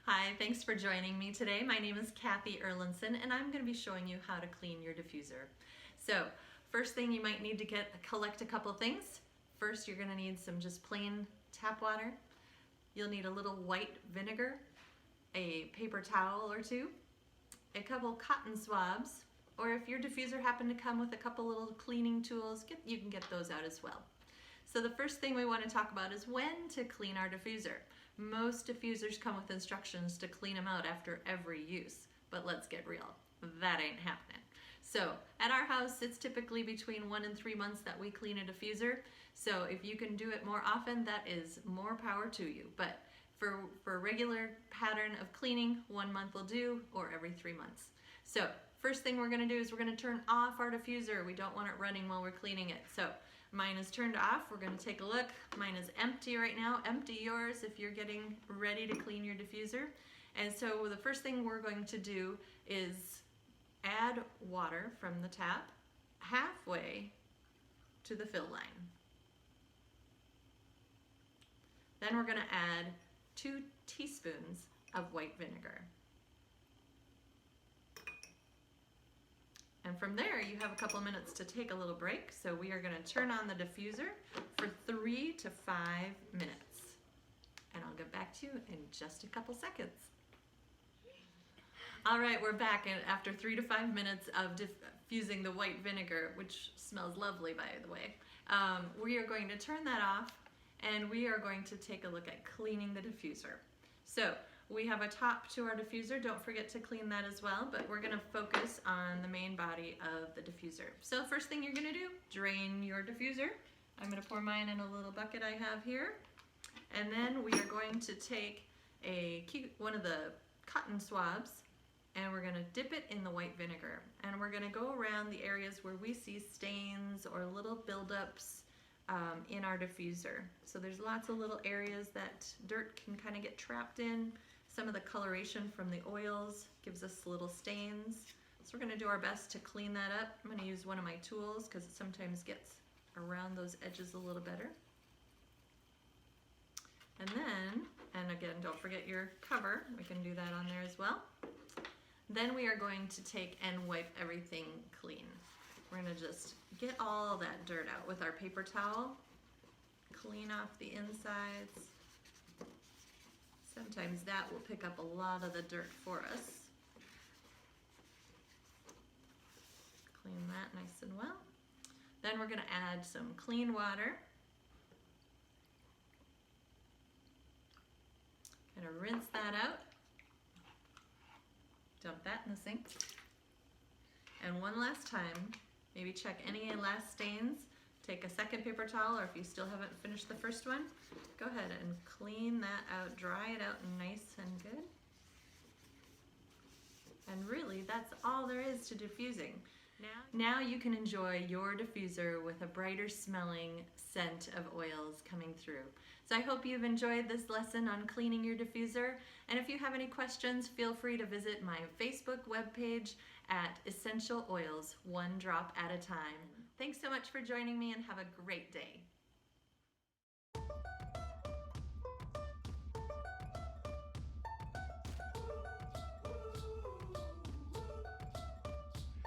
Hi, thanks for joining me today. My name is Kathy Erlinson and I'm going to be showing you how to clean your diffuser. So first thing you might need to collect a couple things. First you're going to need some just plain tap water. You'll need a little white vinegar, a paper towel or two, a couple cotton swabs, or if your diffuser happened to come with a couple little cleaning tools, you can get those out as well. So the first thing we want to talk about is when to clean our diffuser. Most diffusers come with instructions to clean them out after every use, but let's get real, that ain't happening. So at our house, it's typically between 1 and 3 months that we clean a diffuser. So if you can do it more often, that is more power to you. But for a regular pattern of cleaning, 1 month will do, or every 3 months. So first thing we're going to do is we're going to turn off our diffuser. We don't want it running while we're cleaning it. So mine is turned off. We're going to take a look. Mine is empty right now. Empty yours if you're getting ready to clean your diffuser. And so the first thing we're going to do is add water from the tap halfway to the fill line. Then we're going to add 2 teaspoons of white vinegar. And from there, you have a couple minutes to take a little break. So we are going to turn on the diffuser for 3 to 5 minutes. And I'll get back to you in just a couple seconds. All right, we're back after 3 to 5 minutes of diffusing the white vinegar, which smells lovely, by the way. We are going to turn that off, and we are going to take a look at cleaning the diffuser. So we have a top to our diffuser. Don't forget to clean that as well, but we're going to focus on the main body of the diffuser. So first thing you're going to do, drain your diffuser. I'm going to pour mine in a little bucket I have here. And then we are going to take one of the cotton swabs, and we're going to dip it in the white vinegar. And we're going to go around the areas where we see stains or little buildups in our diffuser. So there's lots of little areas that dirt can kind of get trapped in. Some of the coloration from the oils gives us little stains. So we're going to do our best to clean that up. I'm going to use one of my tools because it sometimes gets around those edges a little better. And then, and again, don't forget your cover. We can do that on there as well. Then we are going to take and wipe everything clean. We're going to just get all that dirt out with our paper towel, clean off the insides. Sometimes that will pick up a lot of the dirt for us. Clean that nice and well. Then we're going to add some clean water. Kind of rinse that out. Dump that in the sink. And one last time, maybe check any last stains. Take a second paper towel, or if you still haven't finished the first one, go ahead and clean that out, dry it out nice and good. And really, that's all there is to diffusing. Now you can enjoy your diffuser with a brighter smelling scent of oils coming through. So I hope you've enjoyed this lesson on cleaning your diffuser. And if you have any questions, feel free to visit my Facebook webpage at Essential Oils, One Drop at a Time. Thanks so much for joining me and have a great day.